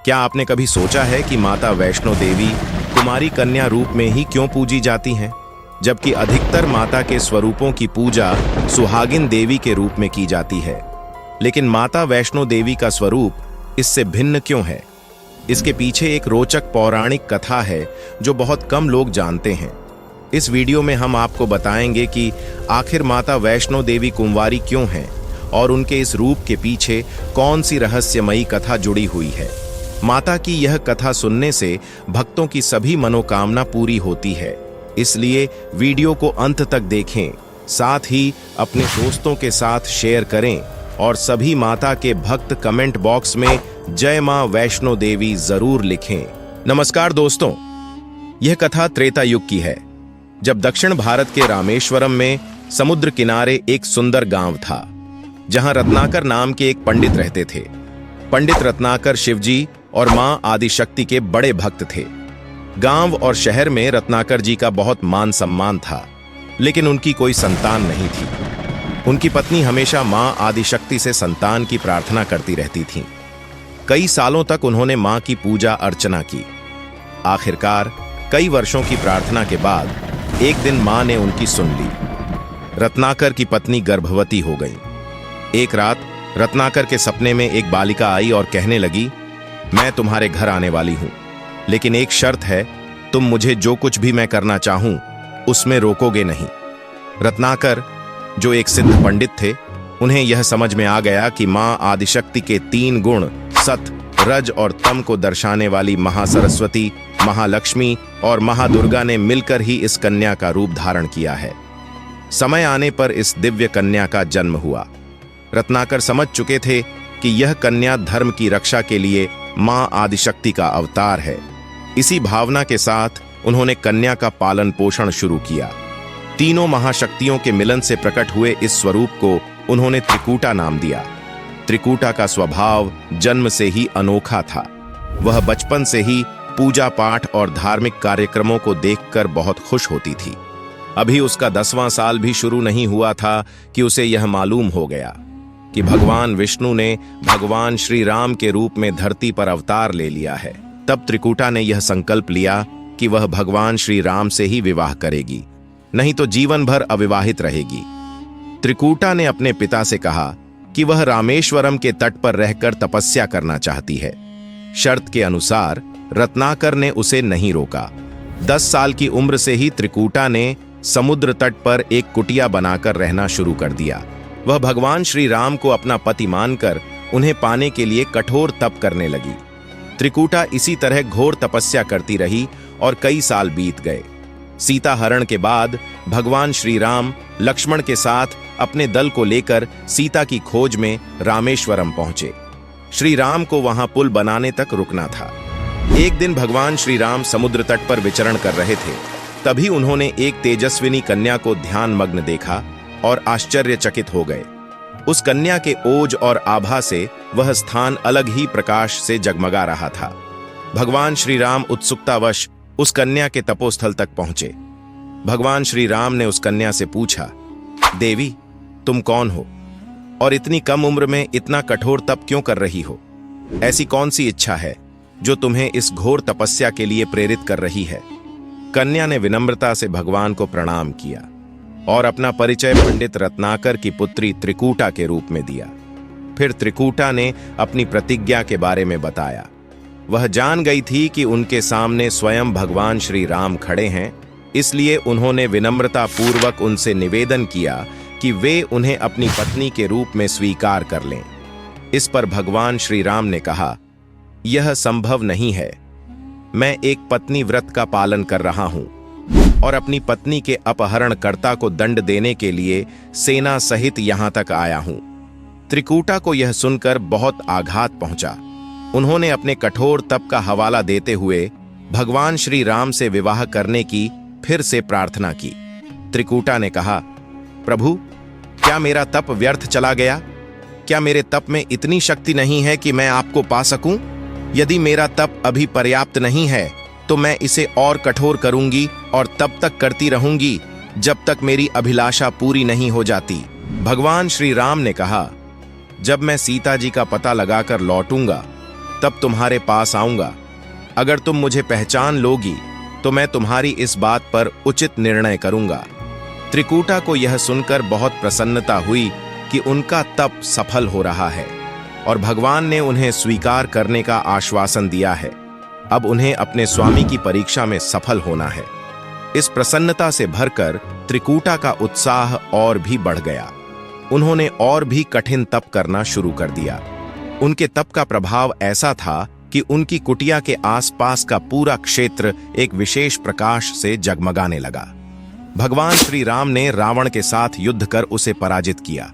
क्या आपने कभी सोचा है कि माता वैष्णो देवी कुमारी कन्या रूप में ही क्यों पूजी जाती हैं, जबकि अधिकतर माता के स्वरूपों की पूजा सुहागिन देवी के रूप में की जाती है? लेकिन माता वैष्णो देवी का स्वरूप इससे भिन्न क्यों है? इसके पीछे एक रोचक पौराणिक कथा है जो बहुत कम लोग जानते हैं। इस वीडियो में हम आपको बताएंगे कि आखिर माता वैष्णो देवी कुंवारी क्यों हैं और उनके इस रूप के पीछे कौन सी रहस्यमयी कथा जुड़ी हुई है। माता की यह कथा सुनने से भक्तों की सभी मनोकामना पूरी होती है, इसलिए वीडियो को अंत तक देखें, साथ ही अपने दोस्तों के साथ शेयर करें और सभी माता के भक्त कमेंट बॉक्स में जय मां वैष्णो देवी जरूर लिखें। नमस्कार दोस्तों, यह कथा त्रेता युग की है, जब दक्षिण भारत के रामेश्वरम में समुद्र किनारे एक सुंदर गांव था, जहां रत्नाकर नाम के एक पंडित रहते थे। पंडित रत्नाकर शिवजी और मां आदिशक्ति के बड़े भक्त थे। गांव और शहर में रत्नाकर जी का बहुत मान सम्मान था, लेकिन उनकी कोई संतान नहीं थी। उनकी पत्नी हमेशा मां आदिशक्ति से संतान की प्रार्थना करती रहती थीं। कई सालों तक उन्होंने मां की पूजा अर्चना की। आखिरकार कई वर्षों की प्रार्थना के बाद एक दिन मां ने उनकी सुन ली। रत्नाकर की पत्नी गर्भवती हो गई। एक रात रत्नाकर के सपने में एक बालिका आई और कहने लगी, मैं तुम्हारे घर आने वाली हूं, लेकिन एक शर्त है, तुम मुझे जो कुछ भी मैं करना चाहूं उसमें रोकोगे नहीं। रत्नाकर, जो एक सिद्ध पंडित थे, उन्हें यह समझ में आ गया कि मां आदिशक्ति के 3 गुण सत, रज और तम को दर्शाने वाली महासरस्वती, महालक्ष्मी और महादुर्गा ने मिलकर ही इस कन्या का रूप धारण किया है। समय आने पर इस दिव्य कन्या का जन्म हुआ। रत्नाकर समझ चुके थे कि यह कन्या धर्म की रक्षा के लिए मां आदिशक्ति का अवतार है। इसी भावना के साथ उन्होंने कन्या का पालन पोषण शुरू किया। तीनों महाशक्तियों के मिलन से प्रकट हुए इस स्वरूप को उन्होंने त्रिकूटा नाम दिया। त्रिकूटा का स्वभाव जन्म से ही अनोखा था। वह बचपन से ही पूजा पाठ और धार्मिक कार्यक्रमों को देखकर बहुत खुश होती थी। अभी उसका 10वां साल भी शुरू नहीं हुआ था कि उसे यह मालूम हो गया कि भगवान विष्णु ने भगवान श्री राम के रूप में धरती पर अवतार ले लिया है। तब त्रिकूटा ने यह संकल्प लिया कि वह भगवान श्री राम से ही विवाह करेगी, नहीं तो जीवन भर अविवाहित रहेगी। त्रिकूटा ने अपने पिता से कहा कि वह रामेश्वरम के तट पर रहकर तपस्या करना चाहती है। शर्त के अनुसार रत्नाकर ने उसे नहीं रोका। 10 साल की उम्र से ही त्रिकूटा ने समुद्र तट पर एक कुटिया बनाकर रहना शुरू कर दिया। वह भगवान श्री राम को अपना पति मानकर उन्हें पाने के लिए कठोर तप करने लगी। त्रिकूटा इसी तरह घोर तपस्या करती रही और कई साल बीत गए। सीता हरण के बाद भगवान श्री राम लक्ष्मण के साथ अपने दल को लेकर सीता की खोज में रामेश्वरम पहुंचे। श्री राम को वहां पुल बनाने तक रुकना था। एक दिन भगवान श्री राम समुद्र तट पर विचरण कर रहे थे, तभी उन्होंने एक तेजस्विनी कन्या को ध्यानमग्न देखा और आश्चर्यचकित हो गए। उस कन्या के ओज और आभा से वह स्थान अलग ही प्रकाश से जगमगा रहा था। भगवान श्री राम उत्सुकतावश उस कन्या के तपोस्थल तक पहुंचे। भगवान श्री राम ने उस कन्या से पूछा, देवी, तुम कौन हो और इतनी कम उम्र में इतना कठोर तप क्यों कर रही हो? ऐसी कौन सी इच्छा है जो तुम्हें इस घोर तपस्या के लिए प्रेरित कर रही है? कन्या ने विनम्रता से भगवान को प्रणाम किया और अपना परिचय पंडित रत्नाकर की पुत्री त्रिकूटा के रूप में दिया। फिर त्रिकूटा ने अपनी प्रतिज्ञा के बारे में बताया। वह जान गई थी कि उनके सामने स्वयं भगवान श्री राम खड़े हैं, इसलिए उन्होंने विनम्रता पूर्वक उनसे निवेदन किया कि वे उन्हें अपनी पत्नी के रूप में स्वीकार कर लें। इस पर भगवान श्री राम ने कहा, यह संभव नहीं है। मैं एक पत्नी व्रत का पालन कर रहा हूं और अपनी पत्नी के अपहरणकर्ता को दंड देने के लिए सेना सहित यहां तक आया हूं। त्रिकूटा को यह सुनकर बहुत आघात पहुंचा। उन्होंने अपने कठोर तप का हवाला देते हुए भगवान श्री राम से विवाह करने की फिर से प्रार्थना की। त्रिकूटा ने कहा, प्रभु, क्या मेरा तप व्यर्थ चला गया? क्या मेरे तप में इतनी शक्ति नहीं है कि मैं आपको पा सकूं? यदि मेरा तप अभी पर्याप्त नहीं है तो मैं इसे और कठोर करूंगी और तब तक करती रहूंगी जब तक मेरी अभिलाषा पूरी नहीं हो जाती। भगवान श्री राम ने कहा, जब मैं सीता जी का पता लगाकर लौटूंगा तब तुम्हारे पास आऊंगा। अगर तुम मुझे पहचान लोगी तो मैं तुम्हारी इस बात पर उचित निर्णय करूंगा। त्रिकूटा को यह सुनकर बहुत प्रसन्नता हुई कि उनका तप सफल हो रहा है और भगवान ने उन्हें स्वीकार करने का आश्वासन दिया है। अब उन्हें अपने स्वामी की परीक्षा में सफल होना है। इस प्रसन्नता से भरकर त्रिकूटा का उत्साह और भी बढ़ गया। उन्होंने और भी कठिन तप करना शुरू कर दिया। उनके तप का प्रभाव ऐसा था कि उनकी कुटिया के आसपास का पूरा क्षेत्र एक विशेष प्रकाश से जगमगाने लगा। भगवान श्री राम ने रावण के साथ युद्ध कर उसे पराजित किया।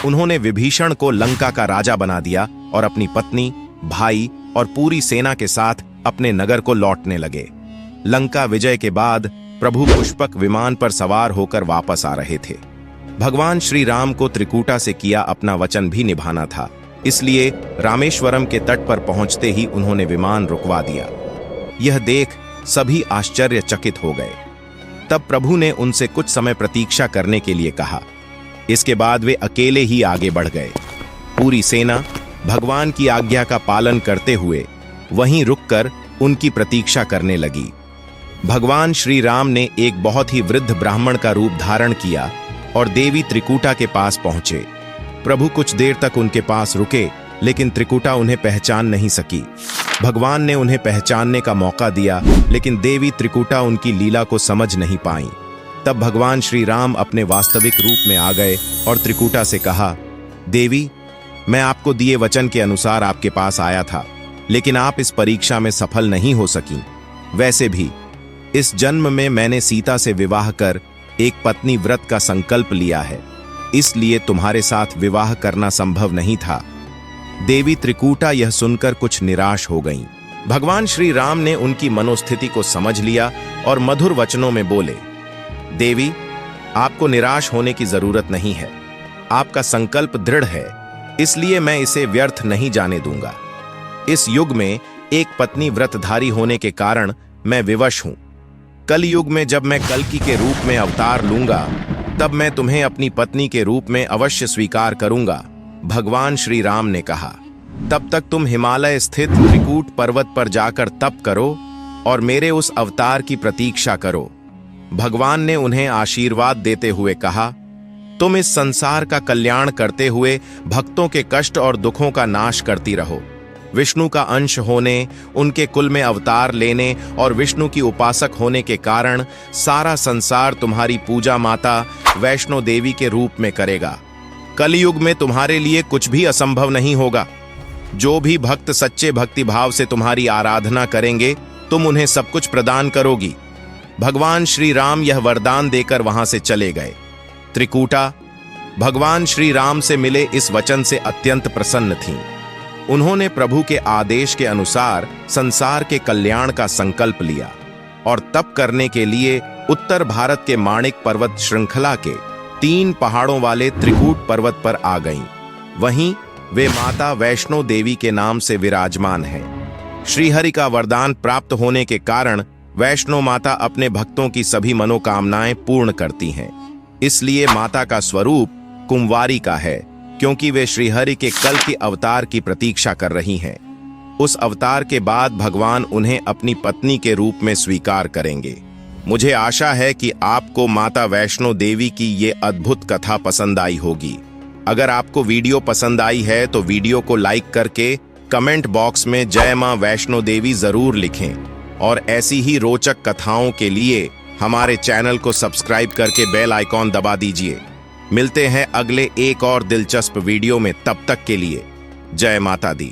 उन्होंने विभीषण को लंका का राजा बना दिया और अपनी पत्नी, भाई और पूरी सेना के साथ अपने नगर को लौटने लगे। लंका विजय के बाद प्रभु पुष्पक विमान पर सवार होकर वापस आ रहे थे। भगवान श्री राम को त्रिकूटा से किया अपना वचन भी निभाना था, इसलिए रामेश्वरम के तट पर पहुंचते ही उन्होंने विमान रुकवा दिया। यह देख सभी आश्चर्यचकित हो गए। तब प्रभु ने उनसे कुछ समय प्रतीक्षा करने के लिए कहा। इसके बाद वे अकेले ही आगे बढ़ गए। पूरी सेना भगवान की आज्ञा का पालन करते हुए वहीं रुककर उनकी प्रतीक्षा करने लगी। भगवान श्री राम ने एक बहुत ही वृद्ध ब्राह्मण का रूप धारण किया और देवी त्रिकूटा के पास पहुंचे। प्रभु कुछ देर तक उनके पास रुके, लेकिन त्रिकूटा उन्हें पहचान नहीं सकी। भगवान ने उन्हें पहचानने का मौका दिया, लेकिन देवी त्रिकूटा उनकी लीला को समझ नहीं पाई। तब भगवान श्री राम अपने वास्तविक रूप में आ गए और त्रिकूटा से कहा, देवी, मैं आपको दिए वचन के अनुसार आपके पास आया था, लेकिन आप इस परीक्षा में सफल नहीं हो सकी। वैसे भी इस जन्म में मैंने सीता से विवाह कर एक पत्नी व्रत का संकल्प लिया है, इसलिए तुम्हारे साथ विवाह करना संभव नहीं था। देवी त्रिकूटा यह सुनकर कुछ निराश हो गईं। भगवान श्री राम ने उनकी मनोस्थिति को समझ लिया और मधुर वचनों में बोले, देवी, आपको निराश होने की जरूरत नहीं है। आपका संकल्प दृढ़ है, इसलिए मैं इसे व्यर्थ नहीं जाने दूंगा। इस युग में एक पत्नी व्रतधारी होने के कारण मैं विवश हूं। कल युग में जब मैं कल्कि के रूप में अवतार लूंगा, तब मैं तुम्हें अपनी पत्नी के रूप में अवश्य स्वीकार करूंगा। भगवान श्री राम ने कहा, तब तक तुम हिमालय स्थित त्रिकूट पर्वत पर जाकर तप करो और मेरे उस अवतार की प्रतीक्षा करो। भगवान ने उन्हें आशीर्वाद देते हुए कहा, तुम इस संसार का कल्याण करते हुए भक्तों के कष्ट और दुखों का नाश करती रहो। विष्णु का अंश होने, उनके कुल में अवतार लेने और विष्णु की उपासक होने के कारण सारा संसार तुम्हारी पूजा माता वैष्णो देवी के रूप में करेगा। कलयुग में तुम्हारे लिए कुछ भी असंभव नहीं होगा। जो भी भक्त सच्चे भक्ति भाव से तुम्हारी आराधना करेंगे, तुम उन्हें सब कुछ प्रदान करोगी। भगवान श्री राम यह वरदान देकर वहां से चले गए। त्रिकूटा भगवान श्री राम से मिले इस वचन से अत्यंत प्रसन्न थीं। उन्होंने प्रभु के आदेश के अनुसार संसार के कल्याण का संकल्प लिया और तप करने के लिए उत्तर भारत के माणिक पर्वत श्रृंखला के 3 पहाड़ों वाले त्रिकूट पर्वत पर आ गईं। वहीं वे माता वैष्णो देवी के नाम से विराजमान हैं। श्रीहरि का वरदान प्राप्त होने के कारण वैष्णो माता अपने भक्तों की सभी मनोकामनाएं पूर्ण करती हैं। इसलिए माता का स्वरूप कुंवारी का है, क्योंकि वे श्रीहरि के कल के अवतार की प्रतीक्षा कर रही हैं। उस अवतार के बाद भगवान उन्हें अपनी पत्नी के रूप में स्वीकार करेंगे। मुझे आशा है कि आपको माता वैष्णो देवी की ये अद्भुत कथा पसंद आई होगी। अगर आपको वीडियो पसंद आई है तो वीडियो को लाइक करके कमेंट बॉक्स में जय मां वैष्णो देवी जरूर लिखें और ऐसी ही रोचक कथाओं के लिए हमारे चैनल को सब्सक्राइब करके बेल आइकॉन दबा दीजिए। मिलते हैं अगले एक और दिलचस्प वीडियो में, तब तक के लिए जय माता दी।